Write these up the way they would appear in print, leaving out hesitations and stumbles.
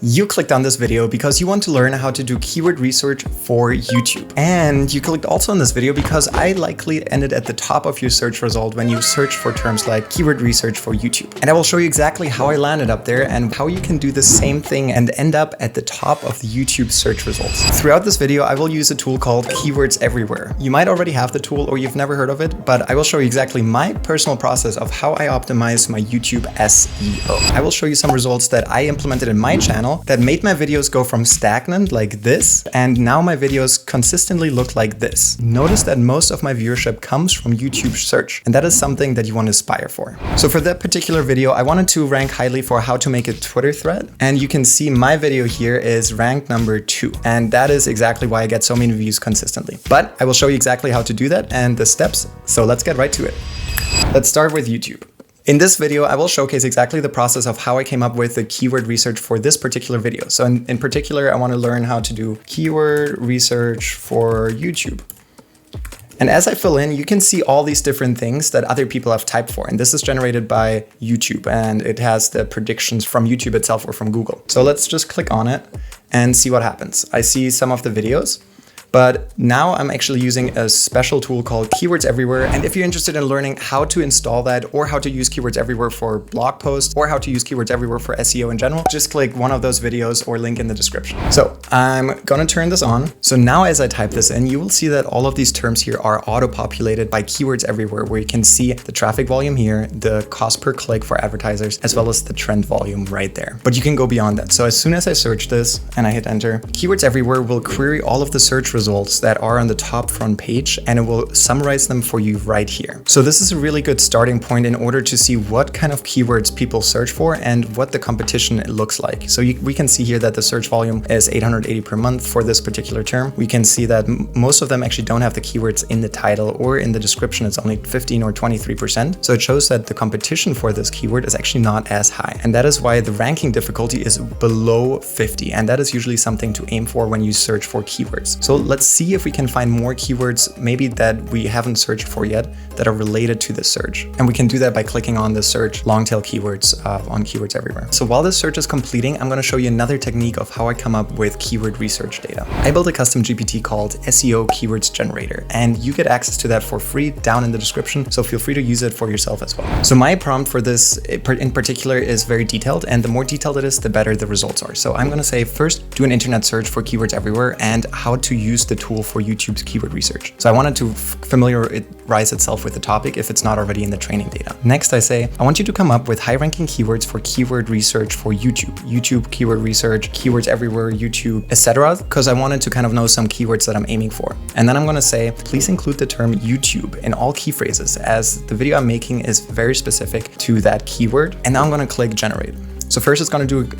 You clicked on this video because you want to learn how to do keyword research for YouTube. And you clicked also on this video because I likely ended at the top of your search result when you search for terms like keyword research for YouTube. And I will show you exactly how I landed up there and how you can do the same thing and end up at the top of the YouTube search results. Throughout this video, I will use a tool called Keywords Everywhere. You might already have the tool or you've never heard of it, but I will show you exactly my personal process of how I optimize my YouTube SEO. I will show you some results that I implemented in my channel that made my videos go from stagnant like this, and now my videos consistently look like this. Notice that most of my viewership comes from YouTube search, and that is something that you want to aspire for. So for that particular video, I wanted to rank highly for how to make a Twitter thread, and you can see my video here is ranked number 2, and that is exactly why I get so many views consistently. But I will show you exactly how to do that and the steps, so let's get right to it. Let's start with YouTube. In this video, I will showcase exactly the process of how I came up with the keyword research for this particular video. So in particular, I want to learn how to do keyword research for YouTube. And as I fill in, you can see all these different things that other people have typed for. And this is generated by YouTube and it has the predictions from YouTube itself or from Google. So let's just click on it and see what happens. I see some of the videos. But now I'm actually using a special tool called Keywords Everywhere. And if you're interested in learning how to install that or how to use Keywords Everywhere for blog posts or how to use Keywords Everywhere for SEO in general, just click one of those videos or link in the description. So I'm gonna turn this on. So now as I type this in, you will see that all of these terms here are auto-populated by Keywords Everywhere, where you can see the traffic volume here, the cost per click for advertisers, as well as the trend volume right there. But you can go beyond that. So as soon as I search this and I hit enter, Keywords Everywhere will query all of the search results that are on the top front page, and it will summarize them for you right here. So this is a really good starting point in order to see what kind of keywords people search for and what the competition looks like. So we can see here that the search volume is 880 per month for this particular term. We can see that most of them actually don't have the keywords in the title or in the description. It's only 15 or 23%. So it shows that the competition for this keyword is actually not as high. And that is why the ranking difficulty is below 50. And that is usually something to aim for when you search for keywords. So let's see if we can find more keywords maybe that we haven't searched for yet that are related to this search. And we can do that by clicking on the search long tail keywords on Keywords Everywhere. So while this search is completing, I'm going to show you another technique of how I come up with keyword research data. I built a custom GPT called SEO Keywords Generator, and you get access to that for free down in the description. So feel free to use it for yourself as well. So my prompt for this in particular is very detailed, and the more detailed it is, the better the results are. So I'm going to say first, do an internet search for Keywords Everywhere and how to use the tool for YouTube's keyword research. So I wanted to familiarize itself with the topic if it's not already in the training data. Next, I say, I want you to come up with high-ranking keywords for keyword research for YouTube keyword research, Keywords Everywhere, YouTube, etc. Because I wanted to kind of know some keywords that I'm aiming for. And then I'm going to say, please include the term YouTube in all key phrases, as the video I'm making is very specific to that keyword. And now I'm going to click generate. So first it's going to do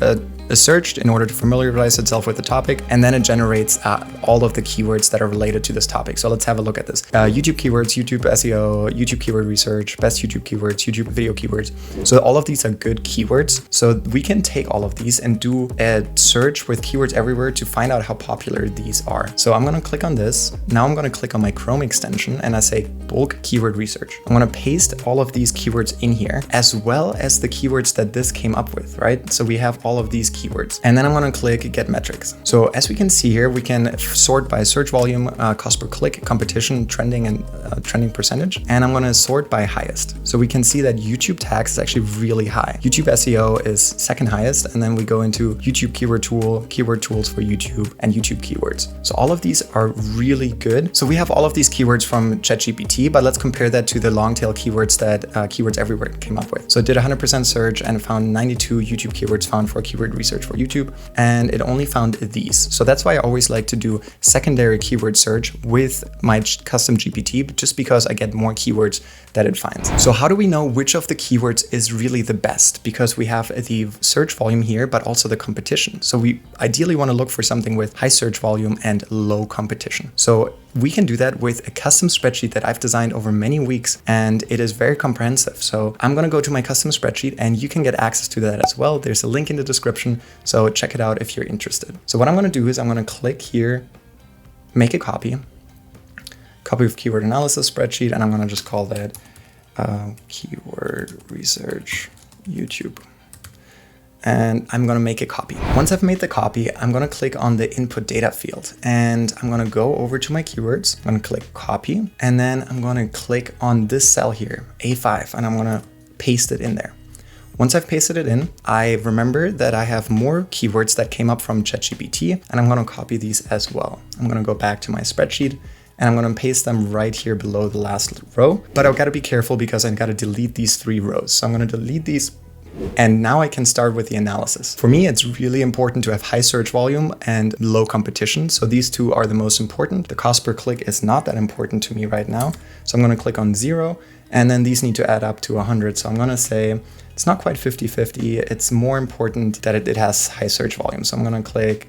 a search in order to familiarize itself with the topic, and then it generates all of the keywords that are related to this topic. So let's have a look at this. YouTube keywords, YouTube SEO, YouTube keyword research, best YouTube keywords, YouTube video keywords. So all of these are good keywords. So we can take all of these and do a search with Keywords Everywhere to find out how popular these are. So I'm going to click on this. Now I'm going to click on my Chrome extension and I say bulk keyword research. I'm going to paste all of these keywords in here, as well as the keywords that this came up with, right? So we have all of these keywords, and then I'm going to click get metrics. So as we can see here, we can sort by search volume, cost per click, competition, trending, and trending percentage. And I'm going to sort by highest. So we can see that YouTube tags is actually really high. YouTube SEO is second highest. And then we go into YouTube keyword tool, keyword tools for YouTube, and YouTube keywords. So all of these are really good. So we have all of these keywords from ChatGPT, but let's compare that to the long tail keywords that Keywords Everywhere came up with. So it did 100% search and found 92 YouTube keywords found for keyword research for YouTube, and it only found these. So that's why I always like to do secondary keyword search with my custom GPT, just because I get more keywords that it finds. So how do we know which of the keywords is really the best? Because we have the search volume here, but also the competition. So we ideally want to look for something with high search volume and low competition. So we can do that with a custom spreadsheet that I've designed over many weeks, and it is very comprehensive. So I'm going to go to my custom spreadsheet and you can get access to that as well. There's a link in the description, so check it out if you're interested. So what I'm going to do is I'm going to click here, make a copy of keyword analysis spreadsheet, and I'm going to just call that keyword research YouTube. and I'm gonna make a copy. Once I've made the copy, I'm gonna click on the input data field and I'm gonna go over to my keywords. I'm gonna click copy, and then I'm gonna click on this cell here, A5, and I'm gonna paste it in there. Once I've pasted it in, I remember that I have more keywords that came up from ChatGPT, and I'm gonna copy these as well. I'm gonna go back to my spreadsheet and I'm gonna paste them right here below the last row, but I've gotta be careful because I've gotta delete these 3 rows. So I'm gonna delete these, and now I can start with the analysis. For me, it's really important to have high search volume and low competition. So these 2 are the most important. The cost per click is not that important to me right now. So I'm gonna click on 0, and then these need to add up to 100. So I'm gonna say, it's not quite 50-50. It's more important that it has high search volume. So I'm gonna click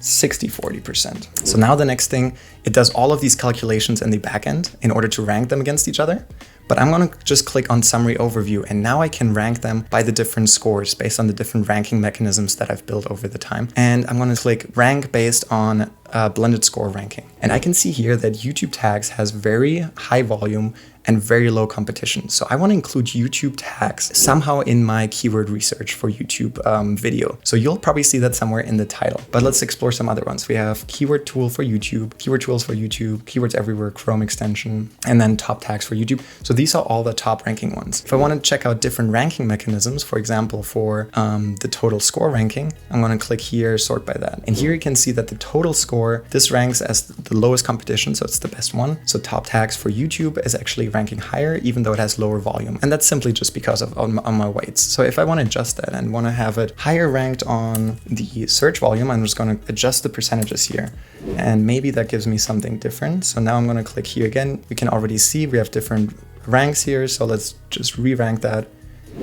60-40%. So now the next thing, it does all of these calculations in the backend in order to rank them against each other. But I'm gonna just click on summary overview, and now I can rank them by the different scores based on the different ranking mechanisms that I've built over the time. And I'm gonna click rank based on blended score ranking. And I can see here that YouTube tags has very high volume and very low competition. So I want to include YouTube tags somehow in my keyword research for YouTube video. So you'll probably see that somewhere in the title, but let's explore some other ones. We have keyword tool for YouTube, keyword tools for YouTube, keywords everywhere, Chrome extension, and then top tags for YouTube. So these are all the top ranking ones. If I want to check out different ranking mechanisms, for example, for the total score ranking, I'm going to click here, sort by that. And here you can see that the total score, this ranks as the lowest competition, so it's the best one. So top tags for YouTube is actually ranking higher, even though it has lower volume. And that's simply just because of on my weights. So if I want to adjust that and want to have it higher ranked on the search volume, I'm just going to adjust the percentages here. And maybe that gives me something different. So now I'm going to click here again. We can already see we have different ranks here. So let's just re-rank that.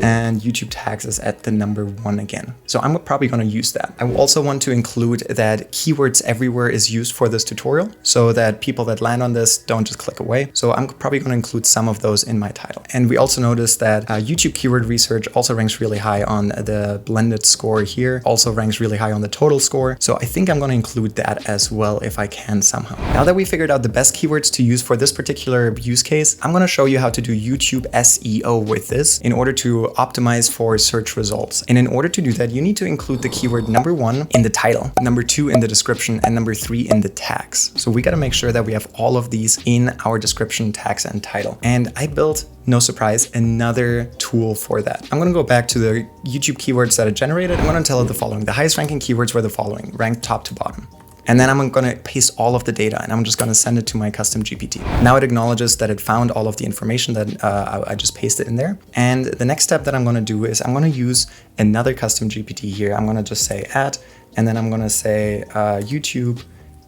And YouTube tags is at the number 1 again. So I'm probably going to use that. I also want to include that keywords everywhere is used for this tutorial so that people that land on this don't just click away. So I'm probably going to include some of those in my title. And we also noticed that YouTube keyword research also ranks really high on the blended score here, also ranks really high on the total score. So I think I'm going to include that as well if I can somehow. Now that we figured out the best keywords to use for this particular use case, I'm going to show you how to do YouTube SEO with this in order to optimize for search results. And in order to do that, you need to include the keyword number 1 in the title, number 2 in the description, and number 3 in the tags. So we got to make sure that we have all of these in our description, tags, and title. And I built, no surprise, another tool for that. I'm going to go back to the YouTube keywords that I generated. I'm going to tell it the following. The highest ranking keywords were the following, ranked top to bottom. And then I'm going to paste all of the data and I'm just going to send it to my custom GPT. Now it acknowledges that it found all of the information that I just pasted in there. And the next step that I'm going to do is I'm going to use another custom GPT here. I'm going to just say add, and then I'm going to say YouTube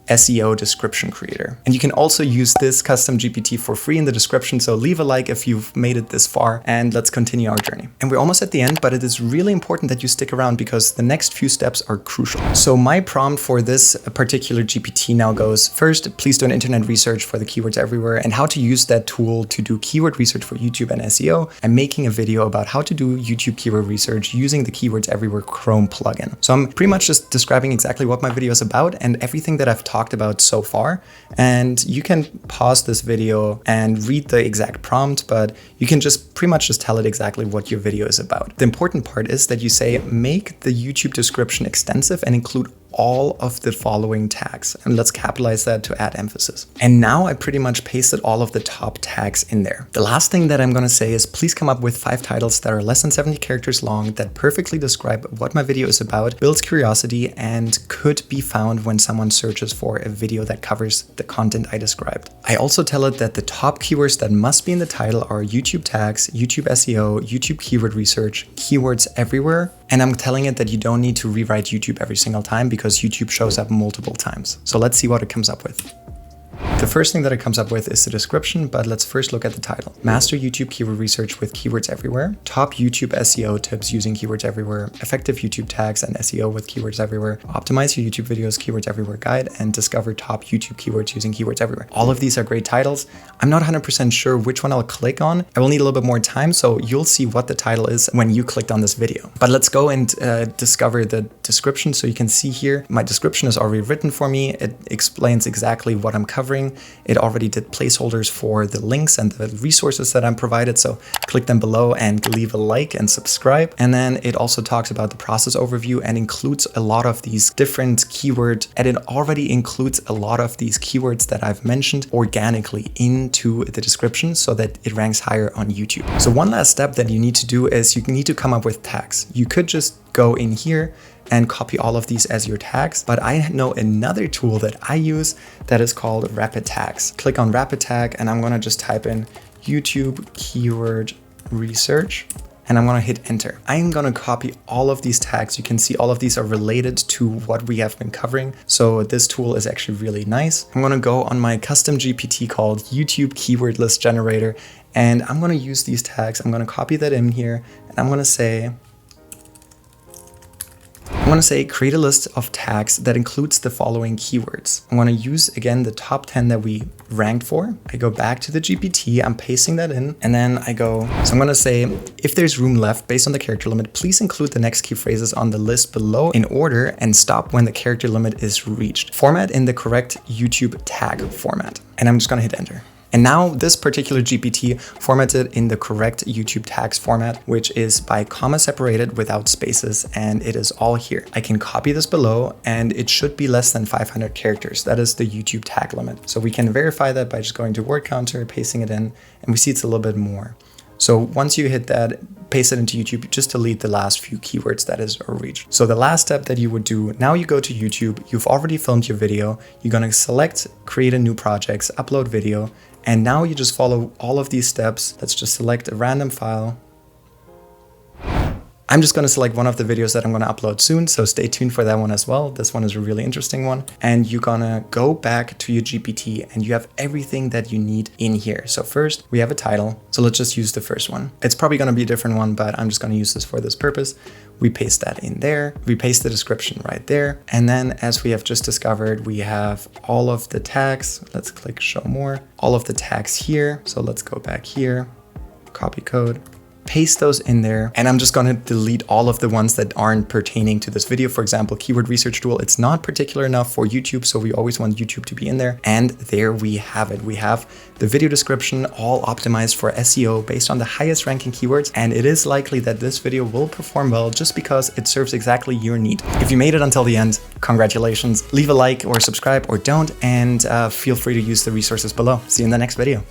SEO description creator. And you can also use this custom GPT for free in the description. So leave a like if you've made it this far, and let's continue our journey. And we're almost at the end, but it is really important that you stick around because the next few steps are crucial. So my prompt for this particular GPT now goes, first, please do an internet research for the keywords everywhere and how to use that tool to do keyword research for YouTube and SEO. I'm making a video about how to do YouTube keyword research using the keywords everywhere Chrome plugin. So I'm pretty much just describing exactly what my video is about and everything that I've talked about so far. And you can pause this video and read the exact prompt, but you can just pretty much just tell it exactly what your video is about. The important part is that you say, make the YouTube description extensive and include all of the following tags. And let's capitalize that to add emphasis. And now I pretty much pasted all of the top tags in there. The last thing that I'm going to say is please come up with 5 titles that are less than 70 characters long that perfectly describe what my video is about, builds curiosity, and could be found when someone searches for a video that covers the content I described. I also tell it that the top keywords that must be in the title are YouTube tags, YouTube SEO, YouTube keyword research, keywords everywhere. And I'm telling it that you don't need to rewrite YouTube every single time because YouTube shows up multiple times. So let's see what it comes up with. The first thing that it comes up with is the description, but let's first look at the title. Master YouTube keyword research with keywords everywhere. Top YouTube SEO tips using keywords everywhere. Effective YouTube tags and SEO with keywords everywhere. Optimize your YouTube videos, keywords everywhere guide, and discover top YouTube keywords using keywords everywhere. All of these are great titles. I'm not 100% sure which one I'll click on. I will need a little bit more time, so you'll see what the title is when you clicked on this video. But let's go and discover the description. So you can see here, my description is already written for me. It explains exactly what I'm covering. everything. It already did placeholders for the links and the resources that I'm provided. So click them below and leave a like and subscribe. And then it also talks about the process overview and includes a lot of these different keywords. And it already includes a lot of these keywords that I've mentioned organically into the description so that it ranks higher on YouTube. So one last step that you need to do is you need to come up with tags. You could just go in here and copy all of these as your tags. But I know another tool that I use that is called Rapid Tags. Click on Rapid Tag and I'm gonna just type in YouTube keyword research and I'm gonna hit enter. I'm gonna copy all of these tags. You can see all of these are related to what we have been covering. So this tool is actually really nice. I'm gonna go on my custom GPT called YouTube Keyword List Generator, and I'm gonna use these tags. I'm gonna copy that in here and I'm gonna say, create a list of tags that includes the following keywords. I'm going to use again the top 10 that we ranked for. I go back to the GPT, I'm pasting that in, and then I go, so I'm going to say, if there's room left based on the character limit, please include the next key phrases on the list below in order and stop when the character limit is reached. Format in the correct YouTube tag format. And I'm just going to hit enter. And now this particular GPT formatted in the correct YouTube tags format, which is by comma separated without spaces, and it is all here. I can copy this below and it should be less than 500 characters. That is the YouTube tag limit. So we can verify that by just going to word counter, pasting it in, and we see it's a little bit more. So once you hit that, paste it into YouTube, just delete the last few keywords that is reached. So the last step that you would do, now you go to YouTube, you've already filmed your video, you're gonna select, create a new project, upload video, and now you just follow all of these steps. Let's just select a random file. I'm just gonna select one of the videos that I'm gonna upload soon, so stay tuned for that one as well. This one is a really interesting one. And you're gonna go back to your GPT and you have everything that you need in here. So first we have a title. So let's just use the first one. It's probably gonna be a different one, but I'm just gonna use this for this purpose. We paste that in there. We paste the description right there. And then as we have just discovered, we have all of the tags. Let's click show more. All of the tags here. So let's go back here, copy code, paste those in there, and I'm just gonna delete all of the ones that aren't pertaining to this video. For example, keyword research tool, it's not particular enough for YouTube, so we always want YouTube to be in there. And there we have it. We have the video description all optimized for SEO based on the highest ranking keywords, and it is likely that this video will perform well just because it serves exactly your need. If you made it until the end, congratulations. Leave a like or subscribe or don't, and feel free to use the resources below. See you in the next video.